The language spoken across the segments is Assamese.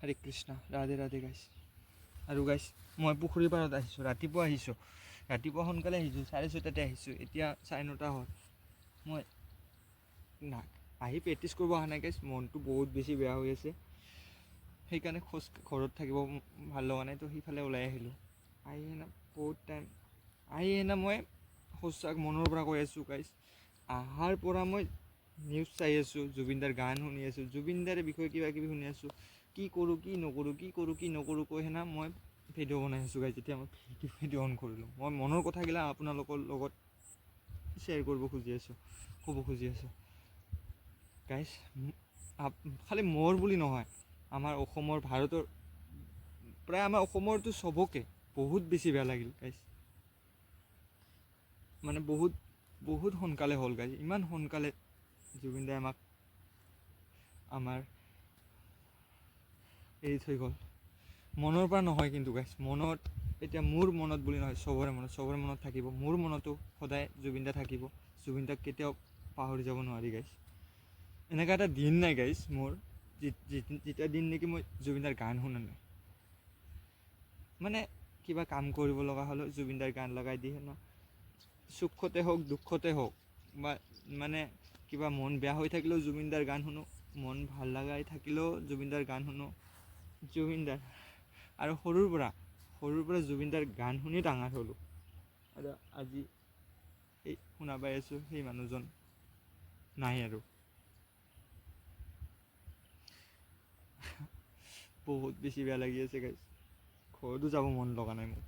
হৰে কৃষ্ণ, ৰাধে ৰাধে গাইছ। আৰু গাইছ, মই পুখুৰীৰ পাৰত আহিছোঁ, ৰাতিপুৱা আহিছোঁ, ৰাতিপুৱা সোনকালে আহিছোঁ, 6:30 আহিছোঁ, এতিয়া 9:30 হ'ল। মই আহি প্ৰেক্টিছ কৰিব অহা নাই গাইছ, মনটো বহুত বেছি বেয়া হৈ আছে, সেইকাৰণে ঘৰত থাকিব ভাল লগা নাই, তো সিফালে ওলাই আহিলোঁ। আহি কিনে বহুত টাইম মই সঁচাক মনৰ পৰা কৈ আছোঁ গাইছ, অহাৰ পৰা মই নিউজ চাই আছোঁ, জুবিনদাৰ গান শুনি আছোঁ, জুবিনদাৰ বিষয়ে কিবা কিবি শুনি আছোঁ, কি কৰোঁ কি নকৰোঁ কৈ সেনা মই ভিডিঅ' বনাই আছোঁ গাইছ। যেতিয়া মই ভিডিঅ' অন কৰিলোঁ, মই মনৰ কথাগিলা আপোনালোকৰ লগত শ্বেয়াৰ কৰিব খুজি আছোঁ, ক'ব খুজি আছোঁ গাইছ। খালি মোৰ বুলি নহয়, আমাৰ অসমৰ, ভাৰতৰ, প্ৰায় আমাৰ অসমৰতো চবকে বহুত বেছি বেয়া লাগিল গাইছ। মানে বহুত সোনকালে হ'ল গাইছ, ইমান সোনকালে জুবিনদাই আমাৰ এৰি থৈ গ'ল। মনৰ পৰা নহয় কিন্তু গাইছ, মনত এতিয়া মোৰ মনত বুলি নহয়, চবৰে মনত থাকিব, মোৰ মনতো সদায় জুবিনদা থাকিব, জুবিনদাক কেতিয়াও পাহৰি যাব নোৱাৰি গাইছ। এনেকুৱা এটা দিন নাই গাইছ মোৰ, যেতিয়া দিন নেকি মই জুবিনদাৰ গান শুনা নাই। মানে কিবা কাম কৰিব লগা হ'লেও জুবিনদাৰ গান লগাই দিয়ে ন, সুখতে হওক দুখতে হওক, বা মানে কিবা মন বেয়া হৈ থাকিলেও জুবিনদাৰ গান শুনো, মন ভাল লগাই থাকিলেও জুবিনদাৰ গান শুনো। জুবিনদাৰ আৰু সৰুৰ পৰা জুবিনদাৰ গান শুনি ডাঙৰ হ'লোঁ, আৰু আজি এই শুনা পাই আছোঁ সেই মানুহজন নাই আৰু। বহুত বেছি বেয়া লাগি আছে গাইছ, ঘৰতো যাব মন লগা নাই মোৰ।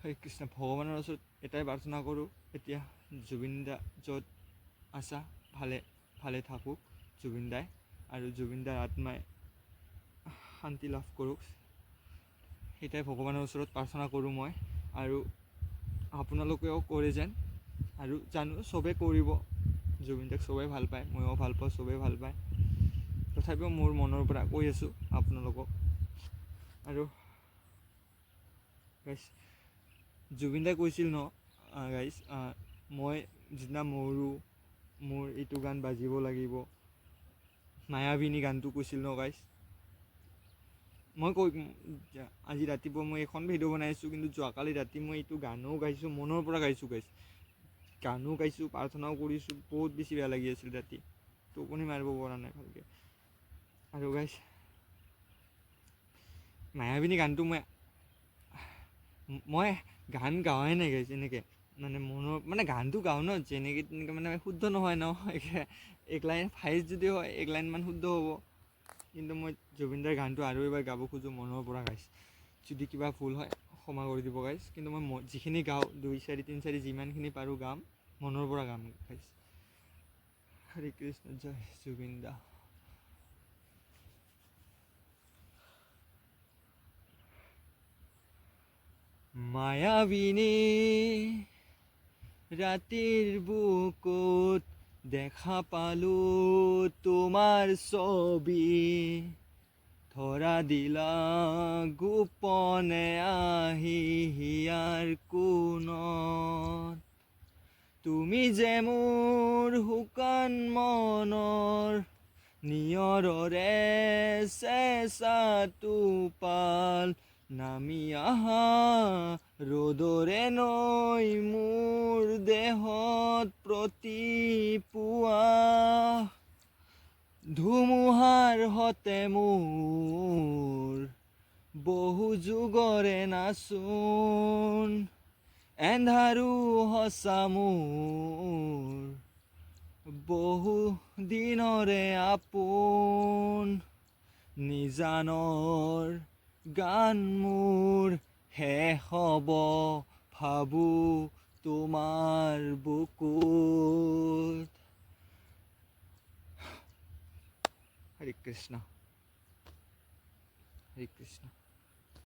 হৰে কৃষ্ণ, ভগৱানৰ ওচৰত এটাই প্ৰাৰ্থনা কৰোঁ, এতিয়া জুবিনদা য'ত আছা ভালে থাকক জুবিনদাই, আৰু জুবিনদাৰ আত্মাই শান্তি লাভ কৰক, সেইটাই ভগৱানৰ ওচৰত প্ৰাৰ্থনা কৰোঁ মই। আৰু আপোনালোকেও কৰে যেন, আৰু জানো চবেই কৰিব, জুবিনদাক চবেই ভাল পায়, ময়ো ভাল পাওঁ, চবেই ভাল পায়, তথাপিও মোৰ মনৰ পৰা কৈ আছোঁ আপোনালোকক। আৰু গাইছ, জুবিনদাই কৈছিল ন গাইছ, মই যেতিয়া মৰোঁ মোৰ এইটো গান বাজিব লাগিব, মায়াবিনী গানটো কৈছিল ন গাইছ। মই আজি ৰাতিপুৱা মই এখন ভিডিঅ' বনাই আছোঁ, কিন্তু যোৱাকালি ৰাতি মই এইটো গানো গাইছোঁ, মনৰ পৰা গাইছোঁ গাইছ, গানো গাইছোঁ, প্ৰাৰ্থনাও কৰিছোঁ, বহুত বেছি বেয়া লাগি আছিল ৰাতি, টোপনি মাৰিব পৰা নাই ভালকৈ। আৰু গাইছ, মায়াবিনী গানটো মই গান গাৱাই নাই গাইছ, এনেকৈ মানে মনৰ গানটো গাওঁ ন, যেনেকৈ তেনেকৈ মানে শুদ্ধ নহয় ন, এক লাইন ফাইজ যদি হয় 1 লাইনমান শুদ্ধ হ'ব, কিন্তু মই জুবিনদাৰ গানটো আৰু এবাৰ গাব খোজোঁ মনৰ পৰা গাইছ। যদি কিবা ভুল হয় ক্ষমা কৰি দিব গাইছ, কিন্তু মই যিখিনি গাওঁ 2, 4, 3, 4 যিমানখিনি পাৰোঁ গাম, মনৰ পৰা গাম গাইছ। হৰে কৃষ্ণ, জয় জুবিনদা। মায়াবিনী ৰাতিৰ বুকুত দেখা পালোঁ তোমাৰ ছবি, ধৰা দিলা গোপনে আহি হিয়াৰ কোণত, তুমি যে মোৰ শুকান মনৰ নিয়ৰৰে চেঁচা টোপাল, নামি আহা ৰ'দৰে নৈ মোৰ দেহত প্ৰতিপুৱা, ধুমুহাৰ সতে মোৰ বহু যুগৰে নাচোন, এন্ধাৰো সঁচা মোৰ বহু দিনৰে আপোন, নিজানৰ গান মোৰ শেষ হ'ব ভাবোঁ তোমাৰ বুকুত। হৰে কৃষ্ণ, হৰে কৃষ্ণ।